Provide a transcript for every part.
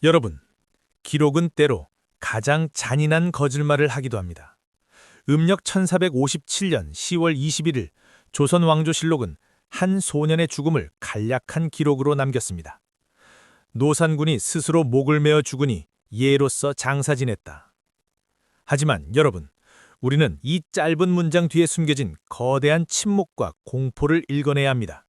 여러분, 기록은 때로 가장 잔인한 거짓말을 하기도 합니다. 음력 1457년 10월 21일 조선 왕조실록은 한 소년의 죽음을 간략한 기록으로 남겼습니다. 노산군이 스스로 목을 메어 죽으니 예로서 장사 지냈다. 하지만 여러분, 우리는 이 짧은 문장 뒤에 숨겨진 거대한 침묵과 공포를 읽어내야 합니다.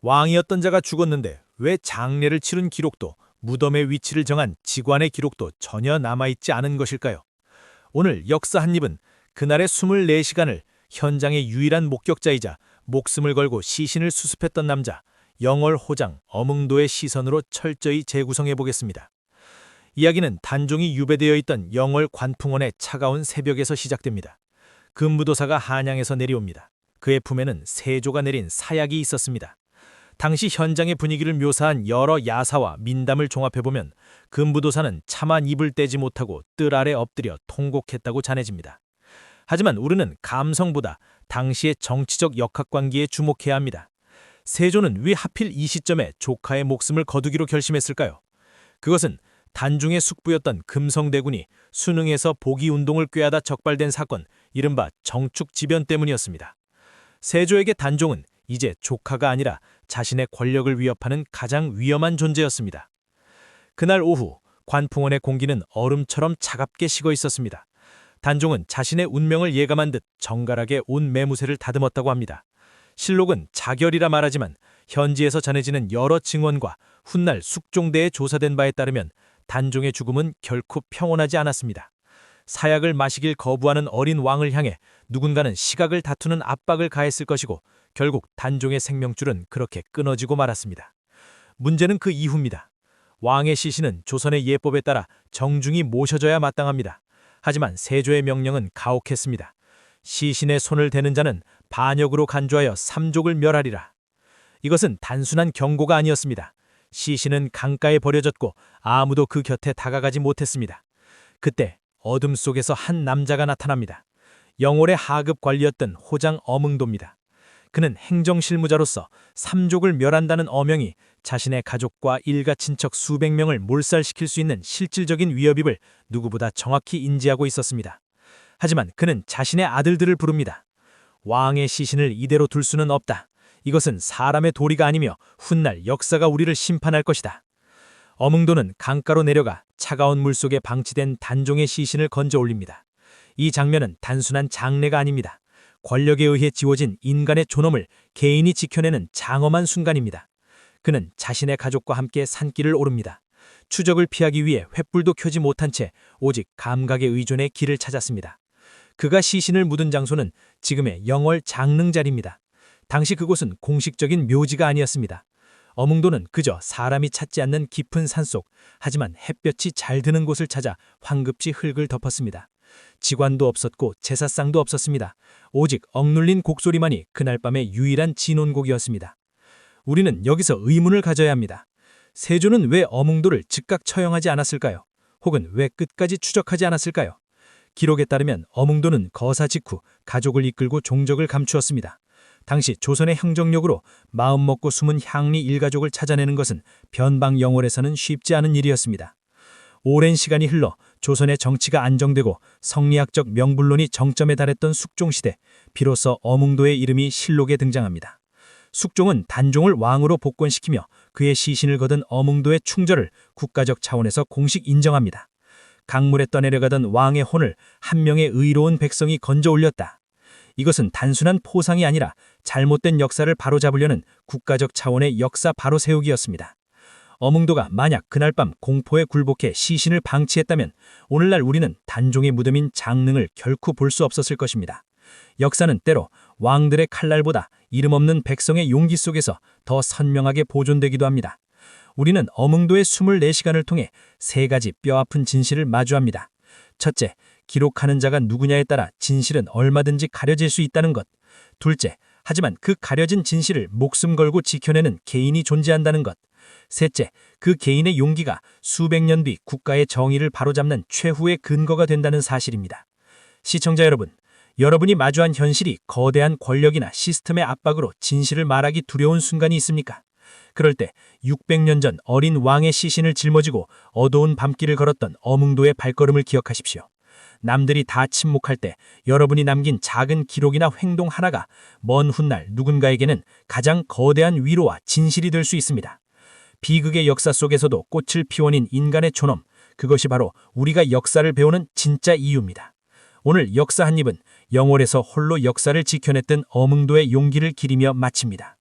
왕이었던 자가 죽었는데 왜 장례를 치른 기록도 무덤의 위치를 정한 직관의 기록도 전혀 남아있지 않은 것일까요? 오늘 역사 한입은 그날의 24시간을 현장의 유일한 목격자이자 목숨을 걸고 시신을 수습했던 남자 영월호장 엄응도의 시선으로 철저히 재구성해 보겠습니다. 이야기는 단종이 유배되어 있던 영월 관풍원의 차가운 새벽에서 시작됩니다. 금무도사가 한양에서 내려옵니다. 그의 품에는 세조가 내린 사약이 있었습니다. 당시 현장의 분위기를 묘사한 여러 야사와 민담을 종합해보면 금부도사는 차마 입을 떼지 못하고 뜰 아래 엎드려 통곡했다고 전해집니다. 하지만 우리는 감성보다 당시의 정치적 역학관계에 주목해야 합니다. 세조는 왜 하필 이 시점에 조카의 목숨을 거두기로 결심했을까요? 그것은 단중의 숙부였던 금성대군이 수능에서 복위운동을 꾀하다 적발된 사건, 이른바 정축지변 때문이었습니다. 세조에게 단종은 이제 조카가 아니라 자신의 권력을 위협하는 가장 위험한 존재였습니다. 그날 오후 관풍원의 공기는 얼음처럼 차갑게 식어 있었습니다. 단종은 자신의 운명을 예감한 듯 정갈하게 온 매무새를 다듬었다고 합니다. 실록은 자결이라 말하지만 현지에서 전해지는 여러 증언과 훗날 숙종대에 조사된 바에 따르면 단종의 죽음은 결코 평온하지 않았습니다. 사약을 마시길 거부하는 어린 왕을 향해 누군가는 시각을 다투는 압박을 가했을 것이고 결국 단종의 생명줄은 그렇게 끊어지고 말았습니다. 문제는 그 이후입니다. 왕의 시신은 조선의 예법에 따라 정중히 모셔져야 마땅합니다. 하지만 세조의 명령은 가혹했습니다. 시신의 손을 대는 자는 반역으로 간주하여 삼족을 멸하리라. 이것은 단순한 경고가 아니었습니다. 시신은 강가에 버려졌고 아무도 그 곁에 다가가지 못했습니다. 그때 어둠 속에서 한 남자가 나타납니다. 영월의 하급 관리였던 호장 엄응도입니다. 그는 행정실무자로서 삼족을 멸한다는 어명이 자신의 가족과 일가 친척 수백 명을 몰살시킬 수 있는 실질적인 위협임을 누구보다 정확히 인지하고 있었습니다. 하지만 그는 자신의 아들들을 부릅니다. 왕의 시신을 이대로 둘 수는 없다. 이것은 사람의 도리가 아니며 훗날 역사가 우리를 심판할 것이다. 엄응도는 강가로 내려가 차가운 물속에 방치된 단종의 시신을 건져 올립니다. 이 장면은 단순한 장례가 아닙니다. 권력에 의해 지워진 인간의 존엄을 개인이 지켜내는 장엄한 순간입니다. 그는 자신의 가족과 함께 산길을 오릅니다. 추적을 피하기 위해 횃불도 켜지 못한 채 오직 감각에 의존해 길을 찾았습니다. 그가 시신을 묻은 장소는 지금의 영월 장릉자리입니다. 당시 그곳은 공식적인 묘지가 아니었습니다. 엄응도는 그저 사람이 찾지 않는 깊은 산속, 하지만 햇볕이 잘 드는 곳을 찾아 황급지 흙을 덮었습니다. 직관도 없었고 제사상도 없었습니다. 오직 억눌린 곡소리만이 그날 밤의 유일한 진혼곡이었습니다. 우리는 여기서 의문을 가져야 합니다. 세조는 왜 엄응도를 즉각 처형하지 않았을까요? 혹은 왜 끝까지 추적하지 않았을까요? 기록에 따르면 엄응도는 거사 직후 가족을 이끌고 종적을 감추었습니다. 당시 조선의 행정력으로 마음먹고 숨은 향리 일가족을 찾아내는 것은 변방 영월에서는 쉽지 않은 일이었습니다. 오랜 시간이 흘러 조선의 정치가 안정되고 성리학적 명분론이 정점에 달했던 숙종시대, 비로소 엄응도의 이름이 실록에 등장합니다. 숙종은 단종을 왕으로 복권시키며 그의 시신을 거둔 엄응도의 충절을 국가적 차원에서 공식 인정합니다. 강물에 떠내려가던 왕의 혼을 한 명의 의로운 백성이 건져 올렸다. 이것은 단순한 포상이 아니라 잘못된 역사를 바로잡으려는 국가적 차원의 역사 바로세우기였습니다. 엄응도가 만약 그날 밤 공포에 굴복해 시신을 방치했다면 오늘날 우리는 단종의 무덤인 장릉을 결코 볼 수 없었을 것입니다. 역사는 때로 왕들의 칼날보다 이름 없는 백성의 용기 속에서 더 선명하게 보존되기도 합니다. 우리는 엄응도의 24시간을 통해 세 가지 뼈아픈 진실을 마주합니다. 첫째, 기록하는 자가 누구냐에 따라 진실은 얼마든지 가려질 수 있다는 것. 둘째, 하지만 그 가려진 진실을 목숨 걸고 지켜내는 개인이 존재한다는 것. 셋째, 그 개인의 용기가 수백 년 뒤 국가의 정의를 바로잡는 최후의 근거가 된다는 사실입니다. 시청자 여러분, 여러분이 마주한 현실이 거대한 권력이나 시스템의 압박으로 진실을 말하기 두려운 순간이 있습니까? 그럴 때 600년 전 어린 왕의 시신을 짊어지고 어두운 밤길을 걸었던 어몽도의 발걸음을 기억하십시오. 남들이 다 침묵할 때 여러분이 남긴 작은 기록이나 행동 하나가 먼 훗날 누군가에게는 가장 거대한 위로와 진실이 될 수 있습니다. 비극의 역사 속에서도 꽃을 피워낸 인간의 존엄, 그것이 바로 우리가 역사를 배우는 진짜 이유입니다. 오늘 역사 한 입은 영월에서 홀로 역사를 지켜냈던 어몽도의 용기를 기리며 마칩니다.